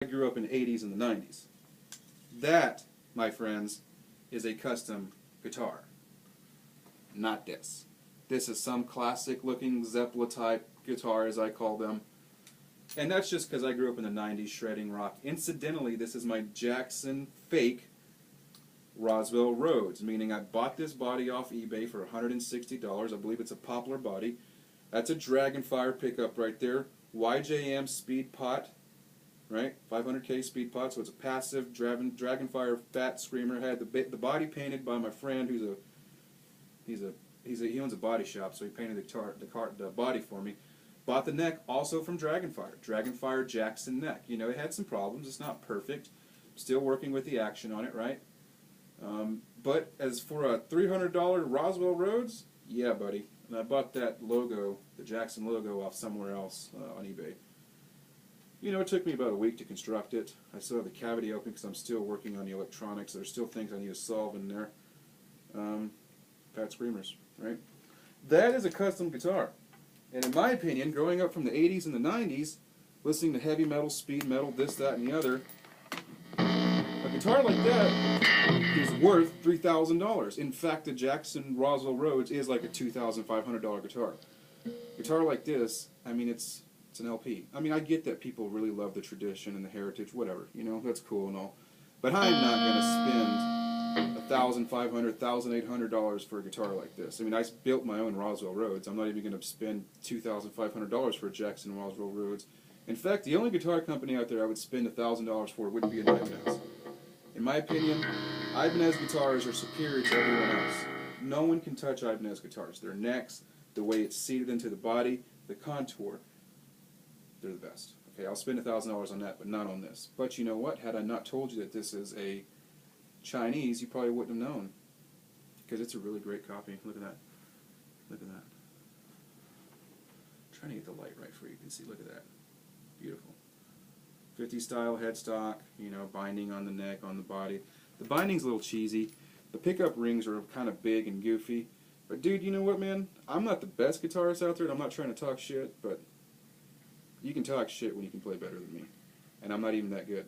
I grew up in the 80s and the 90s. That, my friends, is a custom guitar. Not this. This is some classic looking Zeppela type guitar, as I call them. And that's just because I grew up in the 90s shredding rock. Incidentally, this is my Jackson fake Roswell Rhodes, meaning I bought this body off eBay for $160. I believe it's a poplar body. That's a dragonfire pickup right there. YJM speed pot, right? 500K speed pot, so it's a passive dragonfire phat screamer. I had the body painted by my friend, he owns a body shop, so he painted the body for me. Bought the neck also from Dragonfire Jackson neck. You know, it had some problems. It's not perfect. Still working with the action on it, right? But as for a $300 Roswell Rhodes, yeah, buddy. And I bought that logo, the Jackson logo, off somewhere else on eBay. You know, it took me about a week to construct it. I still have the cavity open because I'm still working on the electronics. There's still things I need to solve in there. Phat screamers, right? That is a custom guitar. And in my opinion, growing up from the 80s and the 90s, listening to heavy metal, speed metal, this, that, and the other, a guitar like that is worth $3,000. In fact, the Jackson Roswell Rhodes is like a $2,500 guitar. Guitar like this, I mean, it's an LP. I mean, I get that people really love the tradition and the heritage, whatever, you know, that's cool and all. But I'm not going to spend $1,500, $1,800 for a guitar like this. I mean, I built my own Roswell Rhodes. I'm not even going to spend $2,500 for a Jackson Roswell Rhodes. In fact, the only guitar company out there I would spend $1,000 for wouldn't be an Ibanez. In my opinion, Ibanez guitars are superior to everyone else. No one can touch Ibanez guitars. Their necks, the way it's seated into the body, the contour, they're the best. Okay, I'll spend $1,000 on that, but not on this. But you know what? Had I not told you that this is a Chinese, you probably wouldn't have known. Because it's a really great copy. Look at that. Look at that. I'm trying to get the light right for you can see. Look at that. Beautiful. 50 style headstock, you know, binding on the neck, on the body. The binding's a little cheesy. The pickup rings are kind of big and goofy. But dude, you know what, man? I'm not the best guitarist out there, and I'm not trying to talk shit, but you can talk shit when you can play better than me. And I'm not even that good.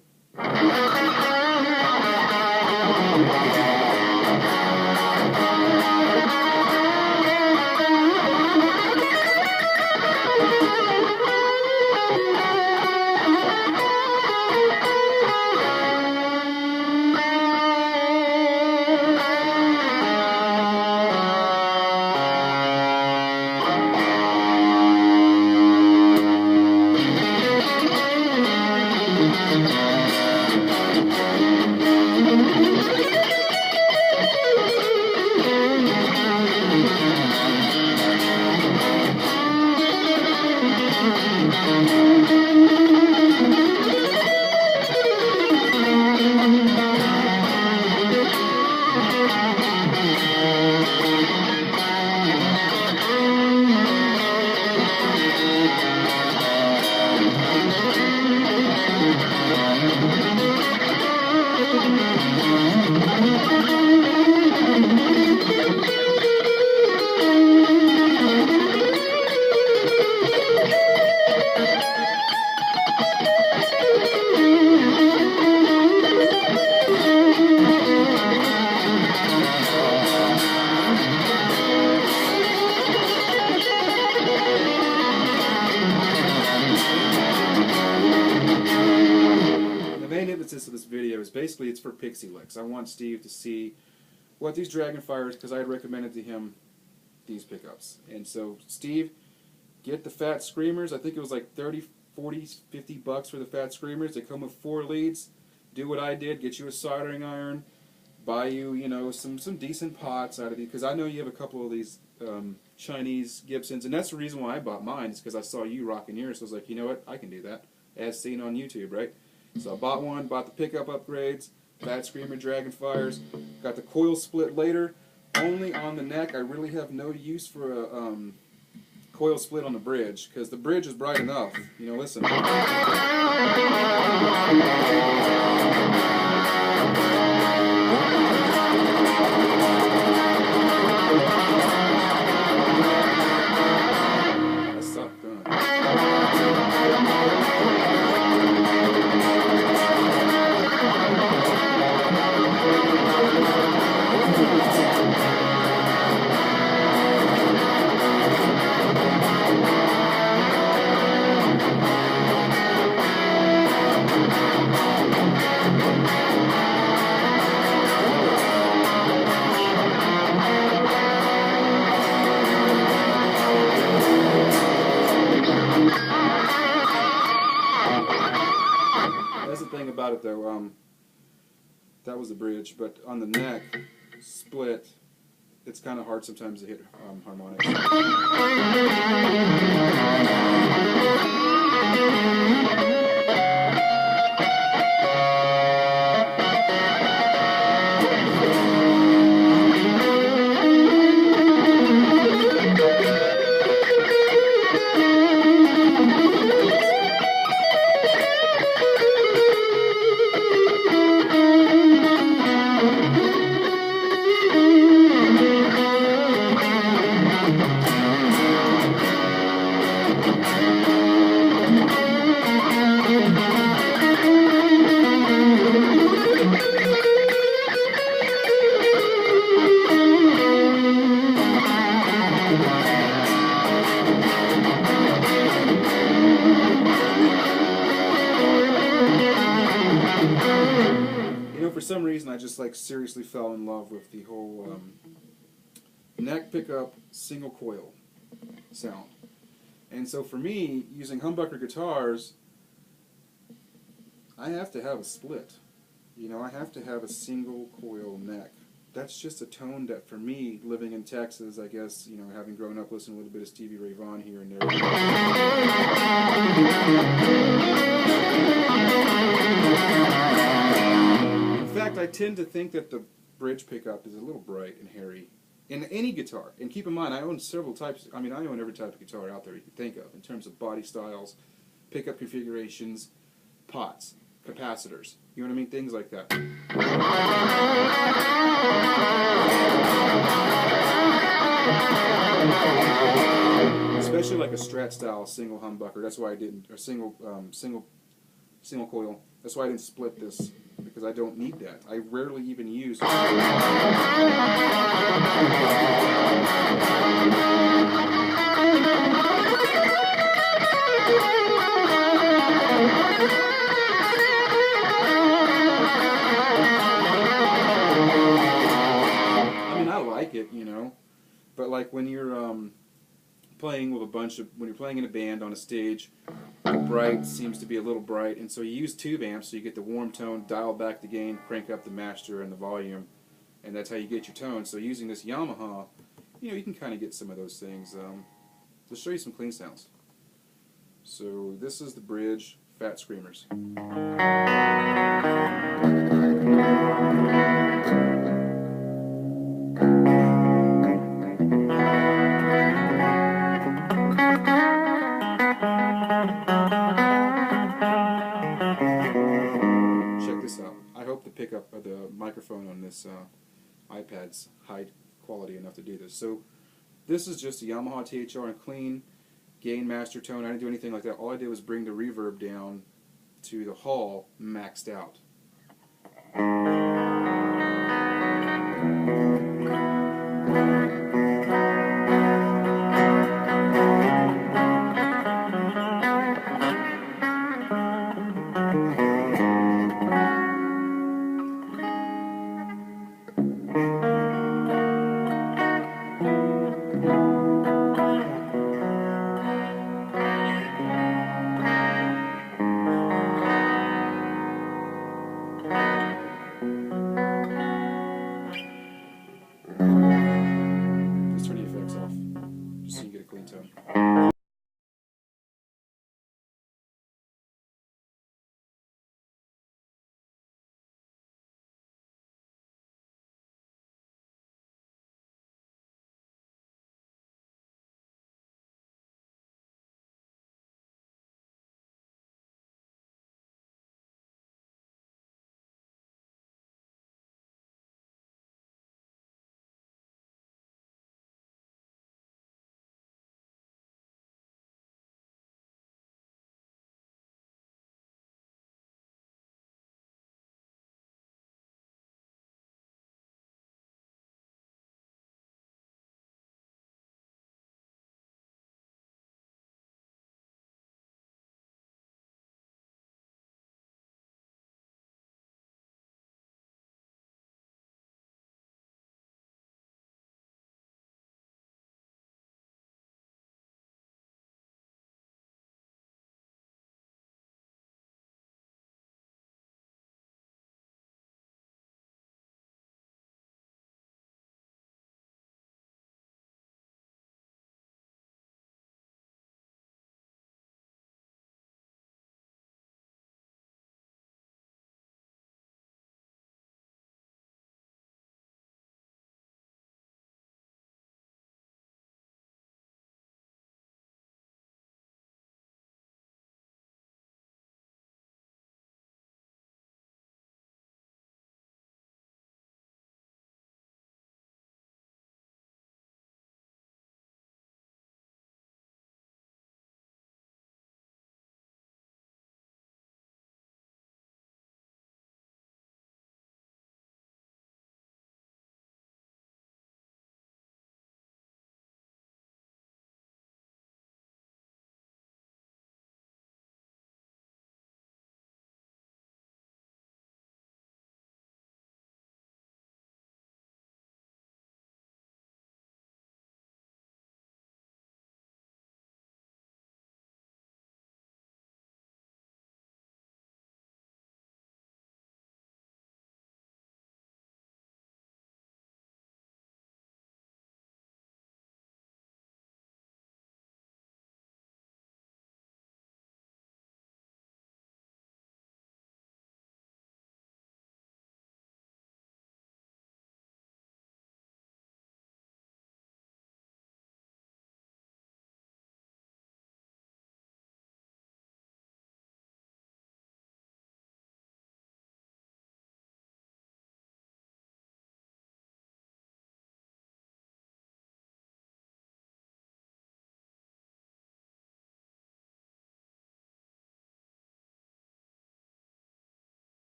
Of this video is basically it's for Pixie Licks. I want Steve to see what these Dragonfires, because I had recommended to him these pickups. And so Steve, get the Phat Screamers. I think it was like 30, 40, 50 bucks for the Phat Screamers. They come with 4 leads. Do what I did, get you a soldering iron, buy you, you know, some decent pots out of these, because I know you have a couple of these Chinese Gibsons, and that's the reason why I bought mine, is because I saw you rocking yours. So I was like, you know what, I can do that, as seen on YouTube, right? So I bought one, bought the pickup upgrades, Phat Screamer Dragonfires, got the coil split later, only on the neck. I really have no use for a coil split on the bridge, because the bridge is bright enough. You know, listen. That sucked, huh? That's the thing about it, though. That was the bridge, but on the neck split, it's kind of hard sometimes to hit harmonics. For some reason, I just like seriously fell in love with the whole neck pickup single coil sound. And so for me, using humbucker guitars, I have to have a split. You know, I have to have a single coil neck. That's just a tone that for me, living in Texas, I guess, you know, having grown up listening to a little bit of Stevie Ray Vaughan here and there. In fact, I tend to think that the bridge pickup is a little bright and hairy in any guitar. And keep in mind, I own several types. I mean, I own every type of guitar out there you can think of in terms of body styles, pickup configurations, pots, capacitors. You know what I mean? Things like that. Especially like a Strat style single humbucker. That's why I didn't, or single coil. That's why I didn't split this, because I don't need that. I rarely even use. I mean, I like it, you know, but like when you're playing with a bunch of, when you're playing in a band on a stage, the bright seems to be a little bright, and so you use tube amps so you get the warm tone, dial back the gain, crank up the master and the volume, and that's how you get your tone. So using this Yamaha, you know, you can kind of get some of those things. Let's show you some clean sounds. So this is the bridge, Phat Screamers. Check this out. I hope the pickup of the microphone on this iPad's high quality enough to do this. So this is just a Yamaha THR and clean gain master tone. I didn't do anything like that. All I did was bring the reverb down to the hall maxed out.